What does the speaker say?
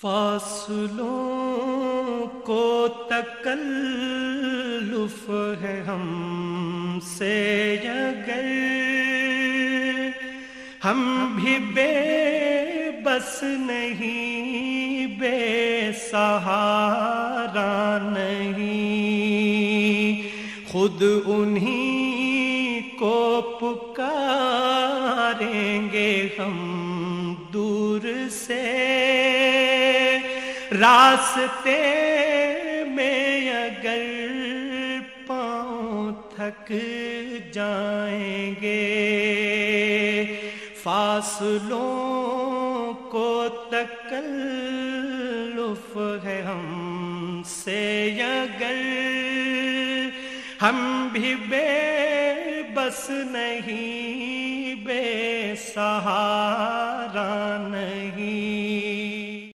فاصلوں کو تکلف ہے ہم سے اگر ہم بھی بے بس نہیں، بے سہارا نہیں، خود انہی کو پکاریں گے ہم دور سے، راستے میں اگر پاؤں تھک جائیں گے، فاصلوں کو تکلف ہے ہم سے اگر ہم بھی بے بس نہیں، بے سہارا نہیں،